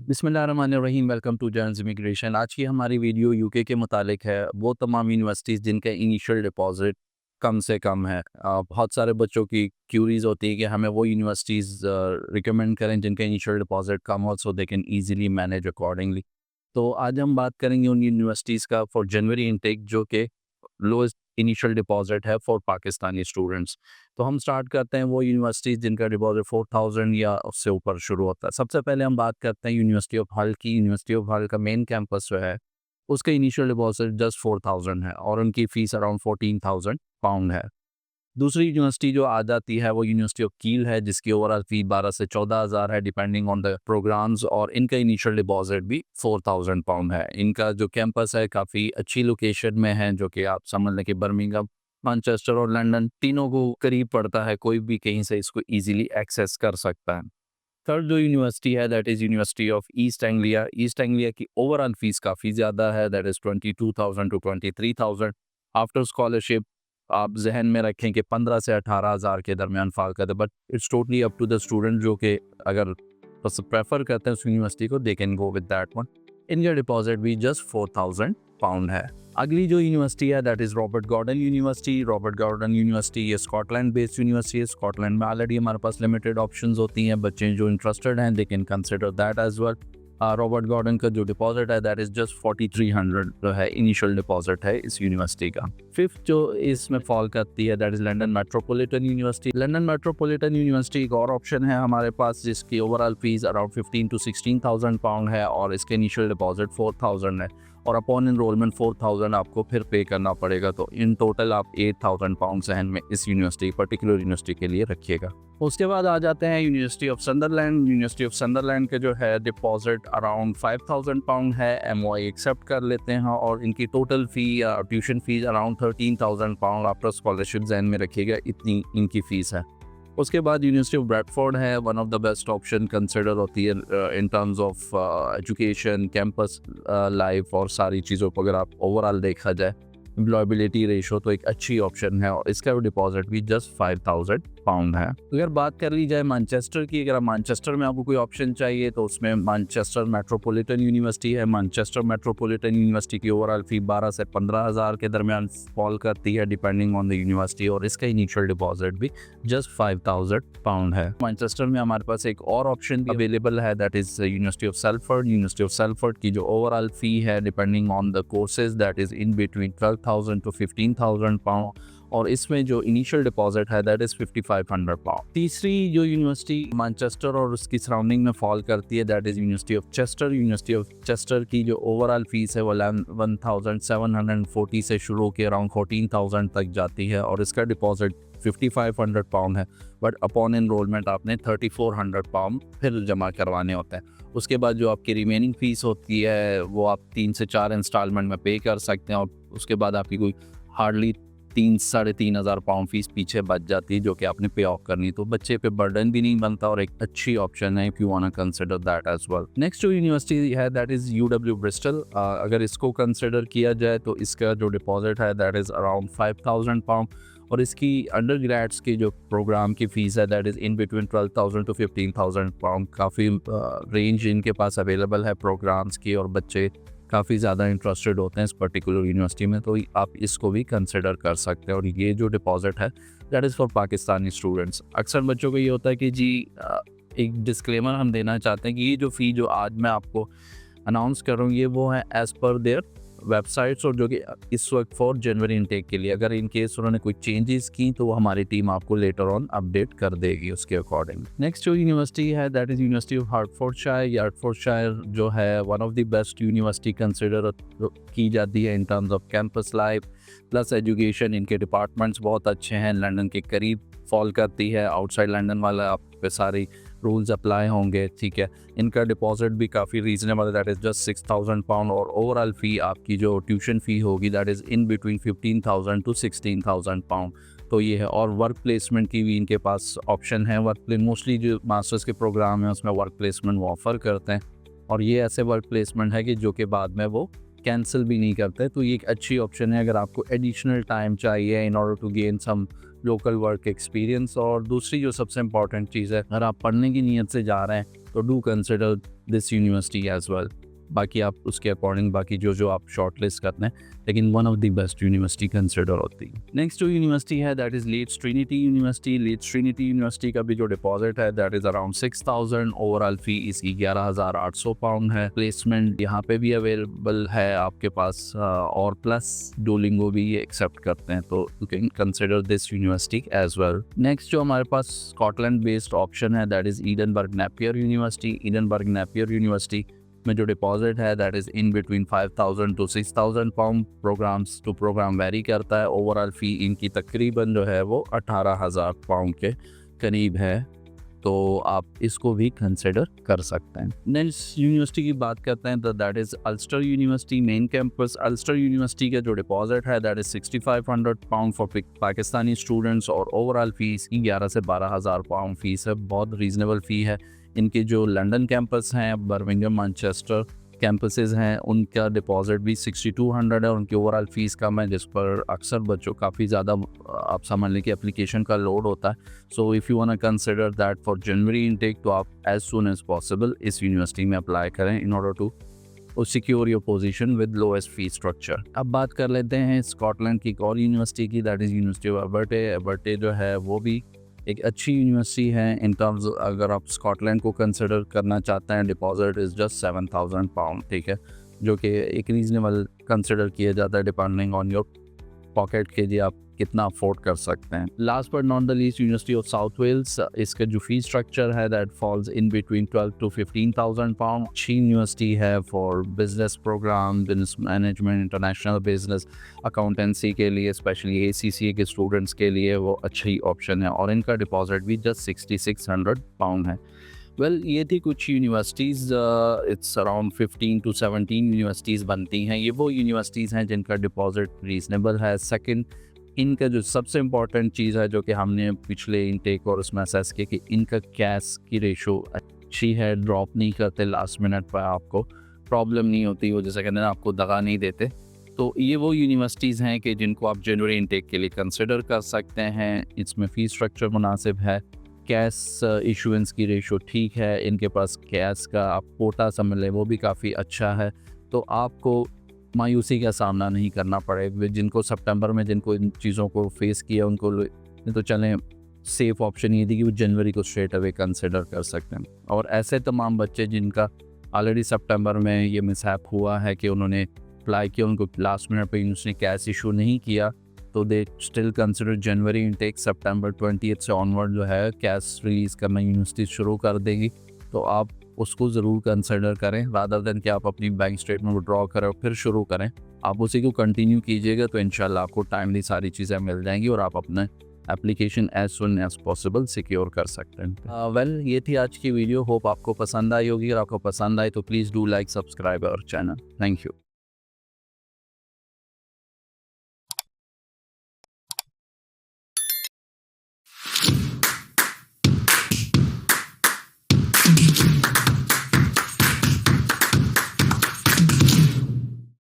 बिस्मिल्लाहिर्रहमानिर्रहीम। Welcome to journals immigration. आज की हमारी वीडियो यूके के मुतालिक है। वो तमाम यूनिवर्सिटीज़ जिनका इनिशियल डिपॉज़िट कम से कम है। बहुत सारे बच्चों की क्यूरीज होती है कि हमें वो यूनिवर्सिटीज़ रिकमेंड करें जिनका इनिशियल डिपॉज़िट कम हो, so they can easily manage accordingly. तो आज हम बात करेंगे उन यूनिवर्सिटीज़ का फॉर जनवरी इनटेक जो कि लोएस्ट इनिशियल डिपॉज़िट है फॉर पाकिस्तानी स्टूडेंट्स। तो हम स्टार्ट करते हैं वो यूनिवर्सिटीज़ जिनका डिपॉज़िट 4000 या उससे ऊपर शुरू होता है। सबसे पहले हम बात करते हैं यूनिवर्सिटी ऑफ हल की। यूनिवर्सिटी ऑफ हल का मेन कैंपस जो है, उसका इनिशियल डिपॉज़िट जस्ट 4000 है और उनकी फ़ीस अराउंड 14,000 पाउंड है। दूसरी यूनिवर्सिटी जो आ जाती है वो यूनिवर्सिटी ऑफ कील है, जिसकी ओवरऑल फ़ी 12 से 14,000 है डिपेंडिंग ऑन द प्रोग्राम्स, और इनका इनिशियल डिपॉज़िट भी 4000 पाउंड है। इनका जो कैंपस है काफ़ी अच्छी लोकेशन में है, जो कि आप समझ लें कि बर्मिंघम, मैनचेस्टर और लंदन तीनों को करीब पड़ता है। कोई भी कहीं से इसको ईज़िली एक्सेस कर सकता है। थर्ड जो यूनिवर्सिटी है that is university of East Anglia. East Anglia की ओवरऑल फ़ीस काफ़ी ज़्यादा है, that is 22,000 to 23,000। After scholarship आप ज़हन में रखें कि 15 से 18,000 के दरमियान फ़ाल करते हैं, but it's totally up to the student जो कि अगर बस प्रेफर करते हैं उस यूनिवर्सिटी को, they can go with that one. इनका डिपॉजिट भी जस्ट 4,000 पाउंड है। अगली जो यूनिवर्सिटी है that is Robert Gordon University. Robert Gordon University ये स्कॉटलैंड बेस्ड यूनिवर्सिटी है। स्कॉटलैंड में ऑलरेडी हमारे पास लिमिटेड ऑप्शंस होती हैं, बच्चे जो इंटरेस्टेड हैं they can consider that as well. Robert Gordon का जो डिपॉजिट है दैट इज़ जस्ट 4300 जो है इनिशियल डिपॉजिट है इस यूनिवर्सिटी का। फिफ्थ जो इसमें फॉल करती है that is London Metropolitan University. London Metropolitan University एक और ऑप्शन है हमारे पास, जिसकी overall fees around 15 to 16,000 pound है और इसके इनिशियल डिपॉजिट 4000 है और अपॉन इनरोलमेंट 4000 आपको फिर पे करना पड़ेगा। तो इन टोटल आप 8000 पाउंड सहन में इस यूनिवर्सिटी पर्टिकुलर यूनिवर्सिटी के लिए रखिएगा। उसके बाद आ जाते हैं यूनिवर्सिटी ऑफ संदरलैंड। यूनिवर्सिटी ऑफ संदरलैंड के जो है डिपॉजिट अराउंड 5000 पाउंड है। एमओआई एक्सेप्ट कर लेते हैं और इनकी टोटल फ़ी या tuition fees around 13,000 pound after scholarship ज़हन में रखिएगा, इतनी इनकी फ़ीस है। उसके बाद यूनिवर्सिटी ऑफ ब्रैडफोर्ड है, one of the best option consider होती है in terms of education, campus life और सारी चीज़ों को अगर आप ओवरऑल देखा जाए एम्प्लॉयबिलिटी रेशो, तो एक अच्छी ऑप्शन है और इसका डिपॉजिट भी जस्ट 5000 पाउंड है। तो अगर बात कर ली जाए मैनचेस्टर की, अगर मैनचेस्टर में आपको कोई ऑप्शन चाहिए तो उसमें मैनचेस्टर मेट्रोपॉलिटन यूनिवर्सिटी है। मैनचेस्टर मेट्रोपॉलिटन यूनिवर्सिटी की ओवरऑल फी 12 से 15,000 के दरमियान फॉल करती है डिपेंडिंग ऑन द यूनिवर्सिटी और इसका इनिशियल डिपॉजिट भी जस्ट 5000 पाउंड है। मैनचेस्टर में हमारे पास एक और ऑप्शन भी अवेलेबल है that is university of Salford. University of Salford की जो ओवरऑल फी है depending on the courses that is in between 12,000 to 15,000 pound और इसमें जो इनिशियल डिपॉजिट है दैट इज़ 5500 पाउंड। तीसरी जो यूनिवर्सिटी मैनचेस्टर और उसकी सराउंडिंग में फॉल करती है that is university of Chester. University of Chester की जो ओवरऑल फीस है वो 1740 से शुरू होकर अराउंड 14,000 तक जाती है और इसका डिपॉजिट 5500 पाउंड है, बट अपॉन एनरोलमेंट आपने 3400 पाउंड फिर जमा करवाने होते हैं। उसके बाद जो आपकी रिमेनिंग फ़ीस होती है वो आप 3 से 4 इंस्टॉलमेंट में पे कर सकते हैं और उसके बाद आपकी कोई हार्डली 3-3,500 पाउंड फीस पीछे बच जाती है जो कि आपने पे ऑफ करनी, तो बच्चे पे बर्डन भी नहीं बनता और एक अच्छी ऑप्शन है if you want to consider that as well. Next जो यूनिवर्सिटी है दैट इज़ यूडब्ल्यू ब्रिस्टल। अगर इसको कंसिडर किया जाए तो इसका जो डिपॉजिट है दैट इज़ अराउंड 5000 पाउंड और इसकी अंडर ग्रेड्स की जो प्रोग्राम की फ़ीस है that is in between 12,000 to 15,000 pound. काफ़ी रेंज इनके पास अवेलेबल है प्रोग्राम्स की और बच्चे काफ़ी ज़्यादा इंटरेस्टेड होते हैं इस पर्टिकुलर यूनिवर्सिटी में, तो आप इसको भी कंसिडर कर सकते हैं। और ये जो डिपॉजिट है that is for Pakistani students. अक्सर बच्चों को ये होता है कि जी एक डिस्क्लेमर हम देना चाहते हैं कि ये जो फ़ी जो आज मैं आपको अनाउंस कर रहा हूँ ये वो है एज़ पर देयर वेबसाइट्स और जो कि इस वक्त फॉर जनवरी इनटेक के लिए। अगर इन केस उन्होंने कोई चेंजेस की तो वो हमारी टीम आपको लेटर ऑन अपडेट कर देगी उसके अकॉर्डिंग। नेक्स्ट जो यूनिवर्सिटी है दैट इज़ यूनिवर्सिटी ऑफ हार्टफोर्डशायर। हार्टफोर्डशायर जो है one of the best university consider की जाती है in terms off campus life plus education. इनके डिपार्टमेंट्स बहुत अच्छे हैं, लंदन के करीब फॉल करती है, आउटसाइड लंदन वाला आप पे सारी रूल्स अप्लाई होंगे, ठीक है। इनका डिपॉजिट भी काफ़ी रीजनेबल है दैट इज़ जस्ट 6000 पाउंड और ओवरऑल फ़ी आपकी जो ट्यूशन फ़ी होगी that is in between 15,000 to 16,000 pound. तो ये है और वर्क प्लेसमेंट की भी इनके पास ऑप्शन है। मोस्टली जो मास्टर्स के प्रोग्राम है उसमें वर्क प्लेसमेंट वो ऑफ़र करते हैं और ये ऐसे वर्क प्लेसमेंट है कि जो कि बाद में वो कैंसिल भी नहीं करते, तो ये एक अच्छी ऑप्शन है अगर आपको एडिशनल टाइम चाहिए in order to gain some local work experience. और दूसरी जो सबसे इम्पॉर्टेंट चीज़ है, अगर आप पढ़ने की नीयत से जा रहे हैं तो do consider this university as well. बाकी आप उसके अकॉर्डिंग बाकी जो आप शॉर्ट लिस्ट करते हैं, लेकिन one of the best university consider होती है। नेक्स्ट जो यूनिवर्सिटी है that is Leeds Trinity University. Leeds Trinity University का भी जो डिपॉजिट है that is around 6000। Overall fee इसकी 11800 पाउंड है। प्लेसमेंट यहाँ पे भी अवेलेबल है आपके पास, और प्लस डुओलिंगो भी ये एक्सेप्ट करते हैं, तो you can consider this university as well. Next जो हमारे पास स्कॉटलैंड बेस्ड ऑप्शन है that is Edinburgh Napier university. Edinburgh Napier university में जो डिपॉजिट है that is in between 5000 to 6000 pound. Programmes to programme vary करता है। ओवरऑल फ़ी इनकी तकरीबन जो है वो 18000 पाउंड के करीब है, तो आप इसको भी कंसिडर कर सकते हैं। नेक्स्ट यूनिवर्सिटी की बात करते हैं तो that is Ulster university main campus. Ulster university का जो डिपॉजिट है that is 6500 pound for Pakistani students, और ओवरऑल फीस की 11 से 12000 पाउंड फीस है। बहुत रीज़नेबल फ़ी है। इनके जो लंदन कैंपस हैं, बर्मिंघम, मैनचेस्टर कैंपसेस हैं, उनका डिपॉजिट भी 6200 है। उनकी ओवरऑल फ़ीस कम है, जिस पर अक्सर बच्चों काफ़ी ज़्यादा आप समझ लें कि एप्लीकेशन का लोड होता है। So if you want to consider that for January intake, तो आप एज सून एज पॉसिबल इस यूनिवर्सिटी में अप्लाई करें in order to secure your position with lowest fee structure. अब बात कर लेते हैं स्कॉटलैंड की एक और यूनिवर्सिटी की, दैट इज़ यूनिवर्सिटी ऑफ एबर्टे। एबर्टे जो है वो भी एक अच्छी यूनिवर्सिटी है इन टर्म्स, अगर आप स्कॉटलैंड को कंसिडर करना चाहते हैं। डिपॉजिट इज़ जस्ट 7000 पाउंड, ठीक है, जो कि एक रीज़नेबल कंसिडर किया जाता है डिपेंडिंग ऑन योर पॉकेट के लिए आप कितना अफोर्ड कर सकते हैं। Last but not the least University of South Wales, इसका जो फी स्ट्रक्चर है that falls in between 12 to 15000 pound. अच्छी यूनिवर्सिटी है for business program, business management, international business, accountancy के लिए, स्पेशली ACCA के स्टूडेंट्स के लिए वो अच्छी ऑप्शन है, और इनका डिपॉजिट भी जस्ट 6600 पाउंड है। वेल ये थी कुछ universities, it's around 15 to 17 universities बनती हैं। ये वो यूनिवर्सिटीज़ हैं जिनका डिपॉजिट रीज़नेबल है। सेकंड, इनका जो सबसे इम्पॉर्टेंट चीज़ है जो कि हमने पिछले इनटेक और उसमें असेस किया कि इनका कैश की रेशो अच्छी है, ड्रॉप नहीं करते लास्ट मिनट पर, आपको प्रॉब्लम नहीं होती, वो जैसे कहते हैं आपको दगा नहीं देते। तो ये वो यूनिवर्सिटीज़ हैं कि जिनको आप जनवरी इनटेक के लिए कंसिडर कर सकते हैं। इसमें फ़ी स्ट्रक्चर मुनासिब है, कैश इशुएंस की रेशो ठीक है, इनके पास कैश का आप कोटा समझ लें वो भी काफ़ी अच्छा है, तो आपको मायूसी का सामना नहीं करना पड़े। जिनको सितंबर में जिनको इन चीज़ों को फेस किया उनको तो चलें, सेफ़ ऑप्शन ये थी कि वो जनवरी को स्ट्रेट अवे कंसिडर कर सकते हैं। और ऐसे तमाम बच्चे जिनका ऑलरेडी सितंबर में ये मिसहैप हुआ है कि उन्होंने अप्लाई किया, उनको लास्ट मिनट पे यूनिवर्सिटी ने कैश इशू नहीं किया, तो they still consider January intake. सितंबर 20 से ऑनवर्ड जो है कैश रिलीज़ करना यूनिवर्सिटी शुरू कर देगी, तो आप उसको ज़रूर कंसिडर करें, रादर देन कि आप अपनी बैंक स्टेटमेंट विड्रॉ करें और फिर शुरू करें। आप उसी को कंटिन्यू कीजिएगा तो इंशाल्लाह आपको टाइमली सारी चीज़ें मिल जाएंगी और आप अपने application as soon as possible secure कर सकते हैं। वेल ये थी आज की वीडियो, होप आपको पसंद आई होगी। अगर आपको पसंद आई तो please do like, subscribe our channel. Thank you.